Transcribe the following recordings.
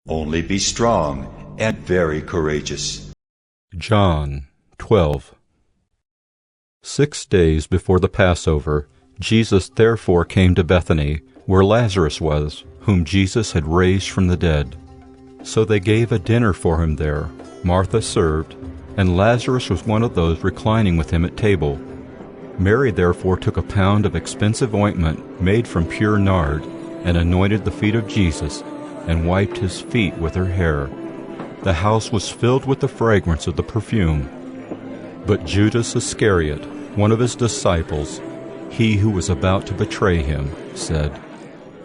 Only be strong and very courageous. John 12. 6 days before the Passover, Jesus therefore came to Bethany, where Lazarus was, whom Jesus had raised from the dead. So they gave a dinner for him there. Martha served, and Lazarus was one of those reclining with him at table. Mary therefore took a pound of expensive ointment made from pure nard, and anointed the feet of Jesus, and wiped his feet with her hair. The house was filled with the fragrance of the perfume. But Judas Iscariot, one of his disciples, he who was about to betray him, said,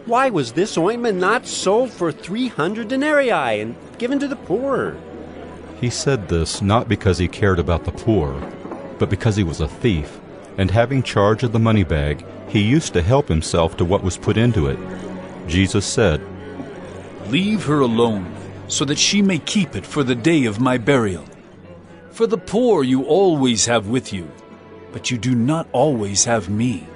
"Why was this ointment not sold for 300 denarii and given to the poor?" He said this not because he cared about the poor, but because he was a thief, and having charge of the money bag, he used to help himself to what was put into it. Jesus said, "Leave her alone, so that she may keep it for the day of my burial. For the poor you always have with you, but you do not always have me."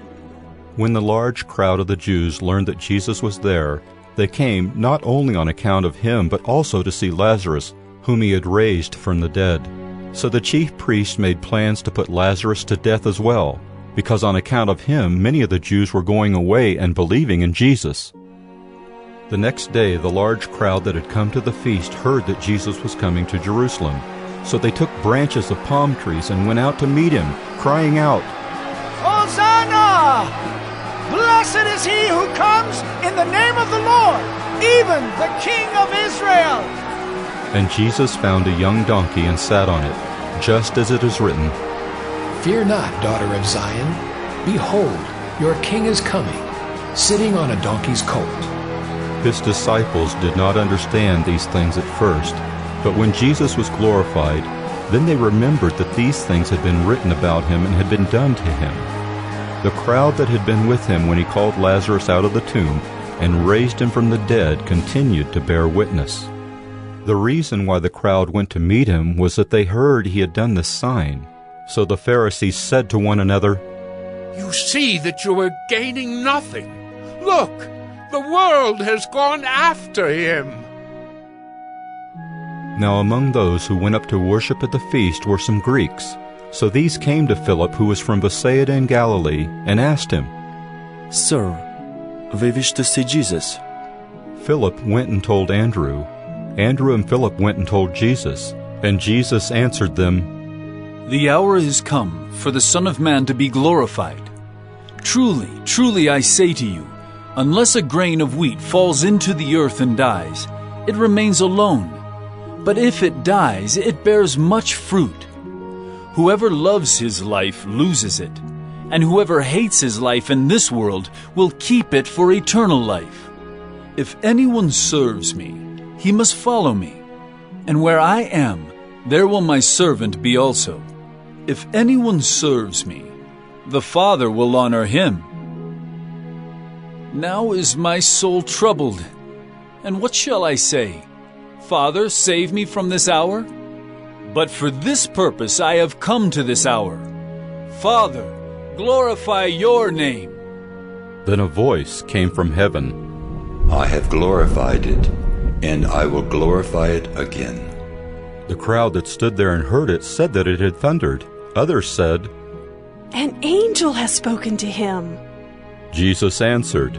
When the large crowd of the Jews learned that Jesus was there, they came not only on account of him, but also to see Lazarus, whom he had raised from the dead. So the chief priests made plans to put Lazarus to death as well, because on account of him many of the Jews were going away and believing in Jesus. The next day the large crowd that had come to the feast heard that Jesus was coming to Jerusalem. So they took branches of palm trees and went out to meet him, crying out, "Hosanna! Blessed is he who comes in the name of the Lord, even the King of Israel!" And Jesus found a young donkey and sat on it, just as it is written, "Fear not, daughter of Zion. Behold, your king is coming, sitting on a donkey's colt." His disciples did not understand these things at first, but when Jesus was glorified, then they remembered that these things had been written about him and had been done to him. The crowd that had been with him when he called Lazarus out of the tomb and raised him from the dead continued to bear witness. The reason why the crowd went to meet him was that they heard he had done this sign. So the Pharisees said to one another, "You see that you are gaining nothing. Look, the world has gone after him." Now among those who went up to worship at the feast were some Greeks. So these came to Philip, who was from Bethsaida in Galilee, and asked him, "Sir, we wish to see Jesus." Philip went and told Andrew. Andrew and Philip went and told Jesus. And Jesus answered them, "The hour is come for the Son of Man to be glorified. Truly, truly I say to you, unless a grain of wheat falls into the earth and dies, it remains alone. But if it dies, it bears much fruit. Whoever loves his life loses it, and whoever hates his life in this world will keep it for eternal life. If anyone serves me, he must follow me, and where I am, there will my servant be also. If anyone serves me, the Father will honor him. Now is my soul troubled, and what shall I say? Father, save me from this hour? But for this purpose I have come to this hour. Father, glorify your name." Then a voice came from heaven, I have glorified it, and I will glorify it again. The crowd that stood there and heard it said that it had thundered. Others said, "An angel has spoken to him." Jesus answered,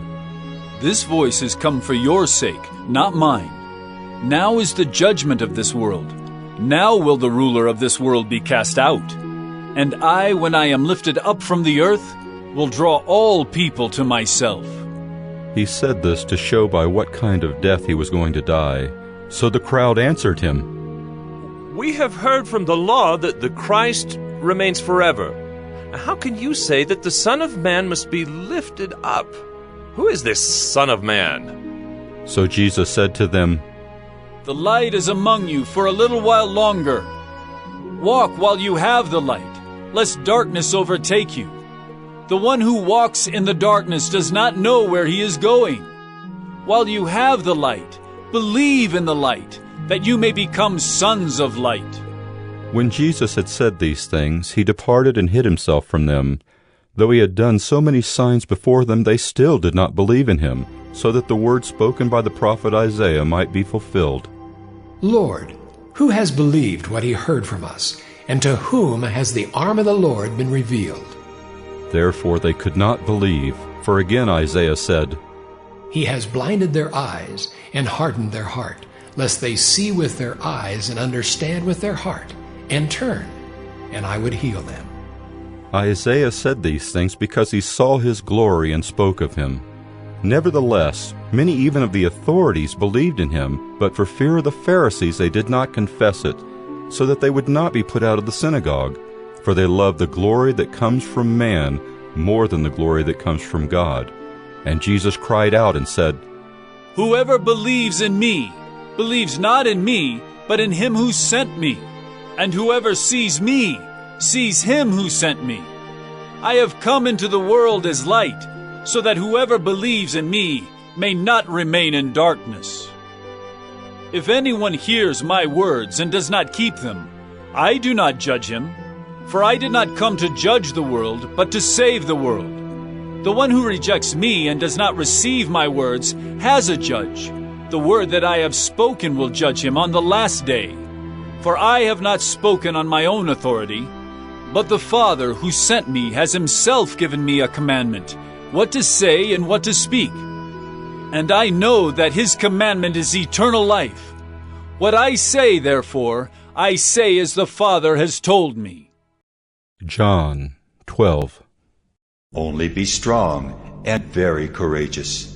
This voice has come for your sake, not mine. Now is the judgment of this world. Now will the ruler of this world be cast out. And I, when I am lifted up from the earth, will draw all people to myself. He said this to show by what kind of death he was going to die. So the crowd answered him, "We have heard from the law that the Christ remains forever. How can you say that the Son of Man must be lifted up? Who is this Son of Man?" So Jesus said to them, The light is among you for a little while longer. Walk while you have the light, lest darkness overtake you. The one who walks in the darkness does not know where he is going. While you have the light, believe in the light, that you may become sons of light. When Jesus had said these things, he departed and hid himself from them. Though he had done so many signs before them, they still did not believe in him, so that the word spoken by the prophet Isaiah might be fulfilled. Lord, who has believed what he heard from us, and to whom has the arm of the Lord been revealed? Therefore they could not believe, for again Isaiah said, He has blinded their eyes and hardened their heart, lest they see with their eyes and understand with their heart, and turn, and I would heal them. Isaiah said these things because he saw his glory and spoke of him. Nevertheless, many even of the authorities believed in him, but for fear of the Pharisees they did not confess it, so that they would not be put out of the synagogue, for they loved the glory that comes from man more than the glory that comes from God. And Jesus cried out and said, Whoever believes in me, believes not in me, but in him who sent me. And whoever sees me, sees him who sent me. I have come into the world as light, so that whoever believes in me may not remain in darkness. If anyone hears my words and does not keep them, I do not judge him, for I did not come to judge the world, but to save the world. The one who rejects me and does not receive my words has a judge. The word that I have spoken will judge him on the last day. For I have not spoken on my own authority, but the Father who sent me has himself given me a commandment, what to say and what to speak. And I know that his commandment is eternal life. What I say, therefore, I say as the Father has told me. John 12. Only be strong and very courageous,